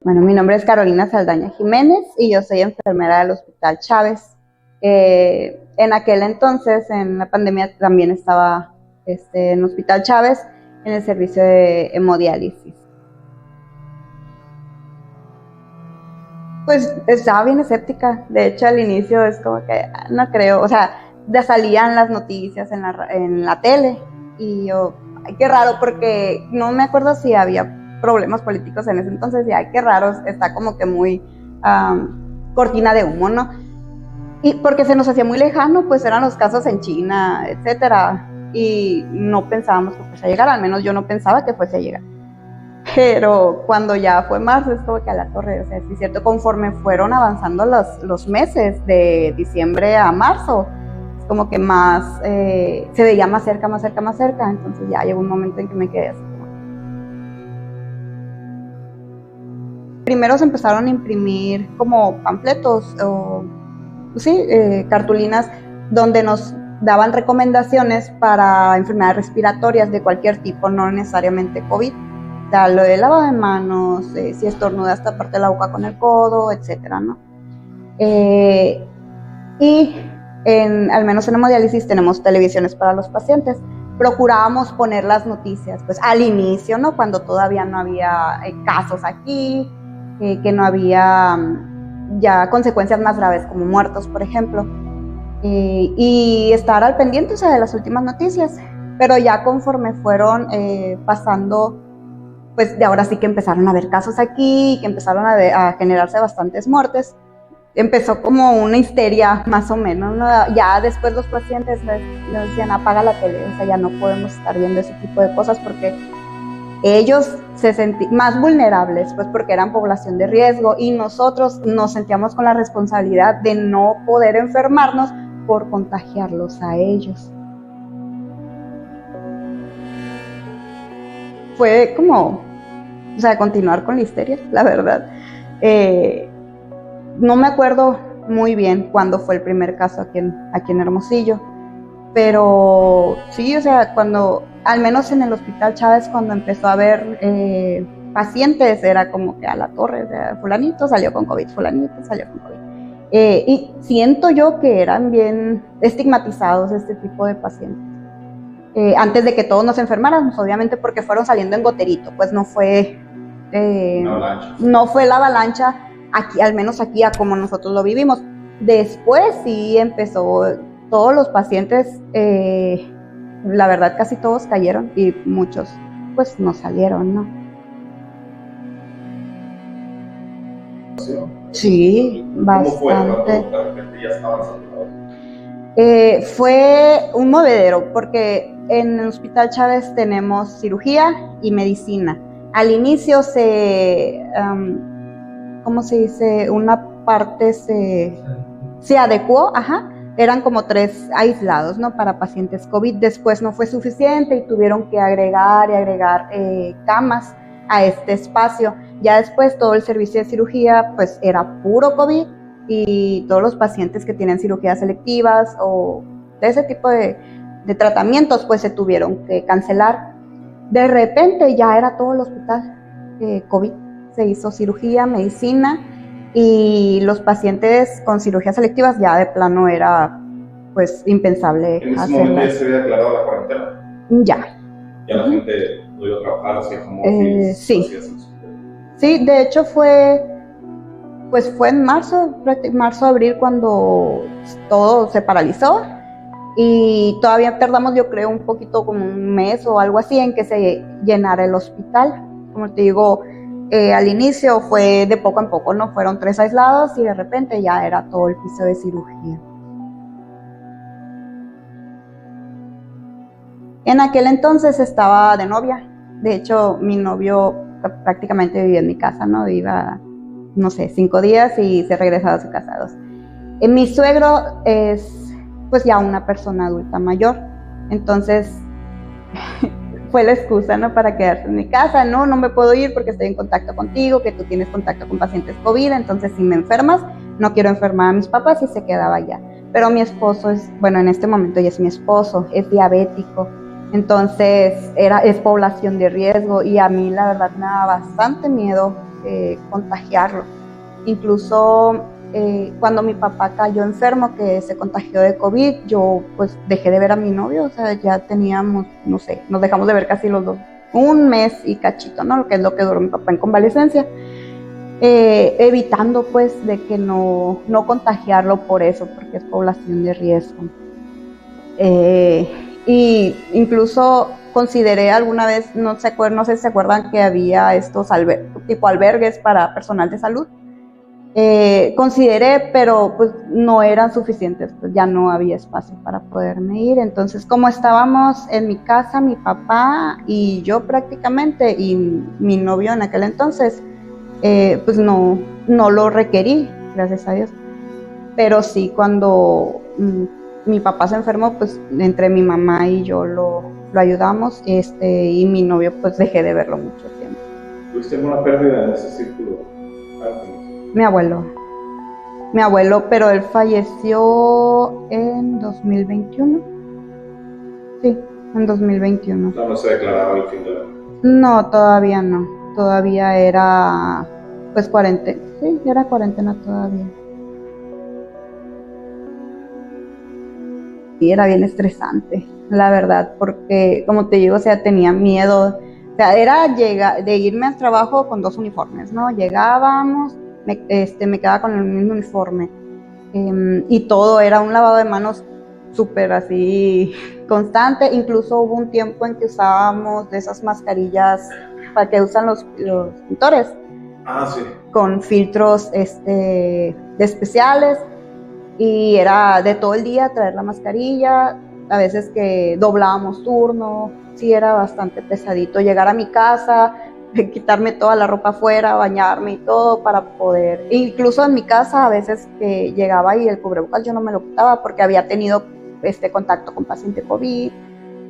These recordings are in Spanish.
Bueno, mi nombre es Carolina Saldaña Jiménez y yo soy enfermera del Hospital Chávez. En aquel entonces, en la pandemia, también estaba en el Hospital Chávez en el servicio de hemodiálisis. Pues estaba bien escéptica. De hecho, al inicio es como que no creo, o sea, ya salían las noticias en la tele y yo, ay, qué raro, porque no me acuerdo si había problemas políticos en ese entonces y ay, qué raro, está como que muy cortina de humo, ¿no? Y porque se nos hacía muy lejano, pues eran los casos en China, etcétera, y no pensábamos que fuese a llegar, al menos yo no pensaba que fuese a llegar. Pero cuando ya fue marzo, es como que a la torre, o sea, sí es cierto, conforme fueron avanzando los meses de diciembre a marzo, es como que más, se veía más cerca, más cerca, más cerca, entonces ya llegó un momento en que me quedé así. Primero se empezaron a imprimir como panfletos o, sí, cartulinas donde nos daban recomendaciones para enfermedades respiratorias de cualquier tipo, no necesariamente COVID. O sea, lo de lavado de manos, si estornudas, taparte la boca con el codo, etcétera, ¿no? Y al menos en hemodiálisis tenemos televisiones para los pacientes. Procurábamos poner las noticias, pues al inicio, ¿no? Cuando todavía no había casos aquí, que no había ya consecuencias más graves como muertos, por ejemplo, y estar al pendiente, o sea, de las últimas noticias. Pero ya conforme fueron pasando, pues de ahora sí que empezaron a haber casos aquí, que empezaron a generarse bastantes muertes, empezó como una histeria más o menos, ¿no? Ya después los pacientes les decían apaga la tele, o sea, ya no podemos estar viendo ese tipo de cosas porque ellos se sentían más vulnerables, pues porque eran población de riesgo y nosotros nos sentíamos con la responsabilidad de no poder enfermarnos por contagiarlos a ellos. Fue como, o sea, continuar con la histeria, la verdad. No me acuerdo muy bien cuándo fue el primer caso aquí en Hermosillo, pero sí, o sea, cuando, al menos en el Hospital Chávez, cuando empezó a haber pacientes, era como que a la torre, o sea, fulanito salió con COVID, fulanito salió con COVID. Y siento yo que eran bien estigmatizados este tipo de pacientes. Antes de que todos nos enfermáramos, obviamente porque fueron saliendo en goterito, pues no fue la avalancha aquí, al menos aquí a como nosotros lo vivimos. Después sí empezó, todos los pacientes, la verdad casi todos cayeron y muchos pues no salieron, ¿no? Sí, bastante. ¿Cómo fue cuando de repente ya estaban saturados? Fue un movedero porque en el Hospital Chávez tenemos cirugía y medicina. Al inicio ¿cómo se dice? Una parte se adecuó, eran como 3 aislados, ¿no? Para pacientes COVID. Después no fue suficiente y tuvieron que agregar camas a este espacio. Ya después todo el servicio de cirugía pues era puro COVID y todos los pacientes que tienen cirugías selectivas o de ese tipo de tratamientos pues se tuvieron que cancelar. De repente ya era todo el hospital COVID. Se hizo cirugía, medicina y los pacientes con cirugías selectivas ya de plano era pues impensable hacerlas. ¿En ese momento ya se había declarado la cuarentena? Ya. ¿Ya la gente pudo ir a trabajar, hacía home office? Sí. Sí, de hecho fue en marzo, abril cuando todo se paralizó y todavía tardamos yo creo un poquito como un mes o algo así en que se llenara el hospital. Como te digo, al inicio fue de poco en poco, ¿no? Fueron 3 aislados y de repente ya era todo el piso de cirugía. En aquel entonces estaba de novia. De hecho, mi novio prácticamente vivía en mi casa, ¿no? Iba, no sé, 5 días y se regresaba a su casa 2. Mi suegro es pues ya una persona adulta mayor. Entonces fue la excusa, ¿no? Para quedarse en mi casa. No me puedo ir porque estoy en contacto contigo, que tú tienes contacto con pacientes COVID, entonces si me enfermas, no quiero enfermar a mis papás, y se quedaba allá. Pero mi esposo en este momento ya es mi esposo, es diabético, entonces es población de riesgo y a mí la verdad me daba bastante miedo contagiarlo. Incluso cuando mi papá cayó enfermo, que se contagió de COVID, yo pues dejé de ver a mi novio, o sea, ya teníamos, no sé, nos dejamos de ver casi los dos, un mes y cachito, ¿no? Que es lo que duró mi papá en convalecencia, evitando pues de que no contagiarlo por eso, porque es población de riesgo. Y incluso consideré alguna vez, no sé si se acuerdan que había estos tipo albergues para personal de salud. Consideré, pero pues no eran suficientes, pues ya no había espacio para poderme ir. Entonces, como estábamos en mi casa, mi papá y yo prácticamente, y mi novio en aquel entonces, pues no lo requerí, gracias a Dios. Pero sí, cuando mi papá se enfermó, pues entre mi mamá y yo lo ayudamos, y mi novio pues dejé de verlo mucho tiempo. ¿Tuviste una pérdida en ese círculo? Mi abuelo, pero él falleció en 2021. Sí, en 2021. No se declaraba el fin de la vida. No, todavía no. Todavía era, pues, cuarentena. Sí, era cuarentena todavía. Y era bien estresante, la verdad, porque, como te digo, o sea, tenía miedo. O sea, era de irme al trabajo con 2 uniformes, ¿no? Llegábamos, me quedaba con el mismo uniforme, y todo era un lavado de manos súper así constante. Incluso hubo un tiempo en que usábamos de esas mascarillas para que usan los pintores, sí, con filtros especiales, y era de todo el día traer la mascarilla, a veces que doblábamos turno. Sí, era bastante pesadito llegar a mi casa, quitarme toda la ropa afuera, bañarme y todo para poder, incluso en mi casa a veces que llegaba y el cubrebocas yo no me lo quitaba porque había tenido contacto con paciente COVID.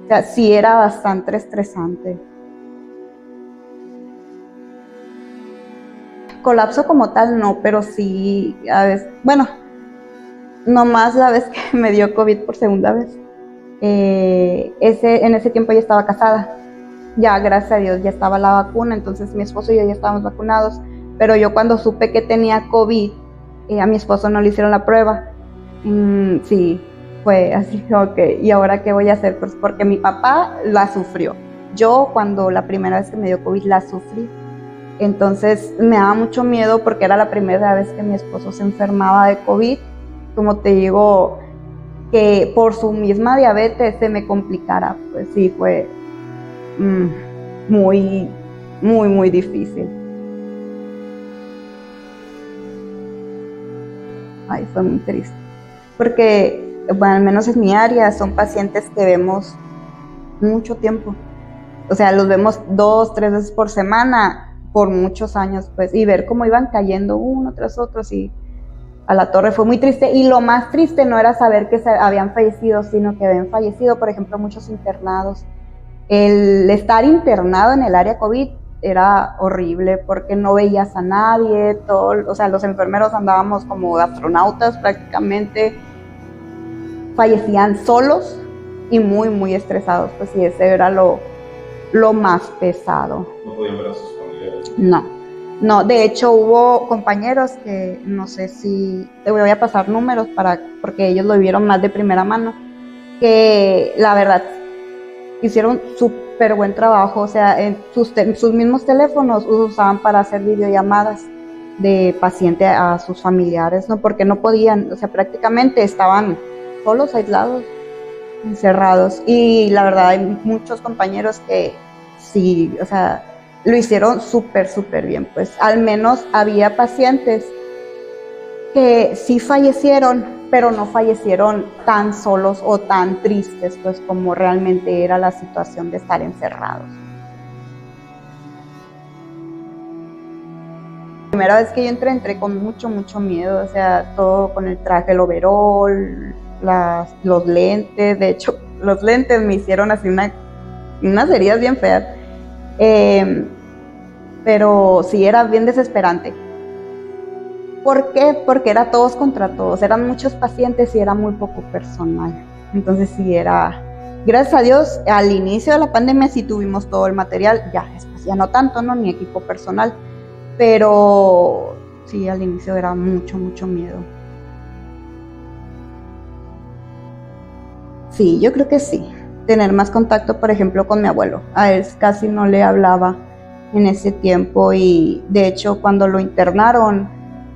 O sea, sí era bastante estresante. Colapso como tal no, pero sí a veces, bueno, nomás la vez que me dio COVID por segunda vez, en ese tiempo ya estaba casada. Ya, gracias a Dios, ya estaba la vacuna, entonces mi esposo y yo ya estábamos vacunados, pero yo cuando supe que tenía COVID, a mi esposo no le hicieron la prueba. Sí, fue así, ok, ¿y ahora qué voy a hacer? Pues porque mi papá la sufrió. Yo cuando la primera vez que me dio COVID la sufrí, entonces me daba mucho miedo porque era la primera vez que mi esposo se enfermaba de COVID. Como te digo, que por su misma diabetes se me complicara, pues sí, fue muy, muy, muy difícil. Ay, fue muy triste. Porque, bueno, al menos en mi área, son pacientes que vemos mucho tiempo. O sea, los vemos 2, 3 veces por semana, por muchos años, pues, y ver cómo iban cayendo uno tras otro, sí, a la torre. Fue muy triste. Y lo más triste no era saber que habían fallecido, sino que habían fallecido, por ejemplo, muchos internados. El estar internado en el área COVID era horrible porque no veías a nadie, o sea, los enfermeros andábamos como astronautas prácticamente, fallecían solos y muy, muy estresados, pues sí, ese era lo más pesado. ¿No podían ver a sus familiares? No, de hecho hubo compañeros que, no sé si, te voy a pasar números porque ellos lo vivieron más de primera mano, que la verdad hicieron súper buen trabajo. O sea, en sus mismos teléfonos usaban para hacer videollamadas de paciente a sus familiares, ¿no? Porque no podían, o sea, prácticamente estaban solos, aislados, encerrados. Y la verdad hay muchos compañeros que sí, o sea, lo hicieron súper bien. Pues al menos había pacientes que sí fallecieron, pero no fallecieron tan solos o tan tristes, pues como realmente era la situación de estar encerrados. La primera vez que yo entré con mucho miedo, o sea, todo con el traje, el overol, los lentes. De hecho, los lentes me hicieron así unas heridas bien feas, pero sí era bien desesperante. ¿Por qué? Porque era todos contra todos, eran muchos pacientes y era muy poco personal. Entonces sí era, gracias a Dios, al inicio de la pandemia sí tuvimos todo el material, ya después ya no tanto, ¿no? Ni equipo personal. pero sí, al inicio era mucho, mucho miedo. Sí, yo creo que sí. Tener más contacto, por ejemplo, con mi abuelo. A él casi no le hablaba en ese tiempo y de hecho cuando lo internaron,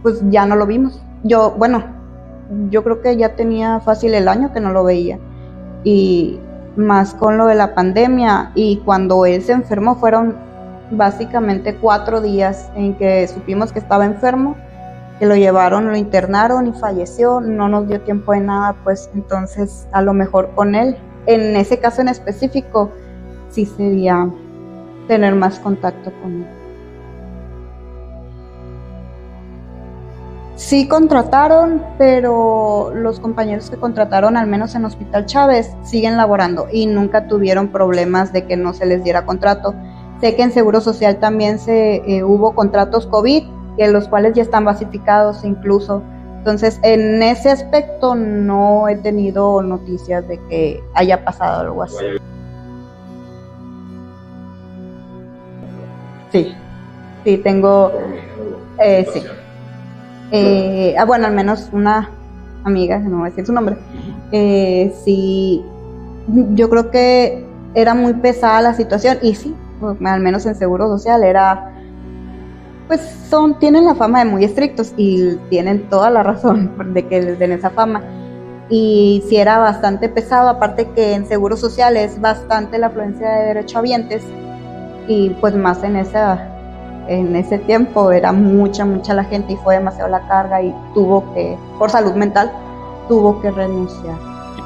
pues ya no lo vimos. Yo creo que ya tenía fácil el año que no lo veía. Y más con lo de la pandemia y cuando él se enfermó fueron básicamente 4 días en que supimos que estaba enfermo, que lo llevaron, lo internaron y falleció, no nos dio tiempo de nada, pues entonces a lo mejor con él, en ese caso en específico, sí sería tener más contacto con él. Sí contrataron, pero los compañeros que contrataron, al menos en Hospital Chávez, siguen laborando y nunca tuvieron problemas de que no se les diera contrato. Sé que en Seguro Social también hubo contratos COVID, en los cuales ya están basificados incluso. Entonces, en ese aspecto no he tenido noticias de que haya pasado algo así. Sí, tengo, sí. Bueno, al menos una amiga, no voy a decir su nombre, sí, yo creo que era muy pesada la situación y sí, al menos en Seguro Social pues tienen la fama de muy estrictos y tienen toda la razón de que les den esa fama. Y sí era bastante pesado, aparte que en Seguro Social es bastante la afluencia de derechohabientes y pues más en ese tiempo era mucha la gente y fue demasiado la carga y por salud mental, tuvo que renunciar.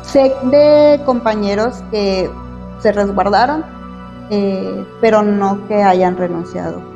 Sé de compañeros que se resguardaron, pero no que hayan renunciado.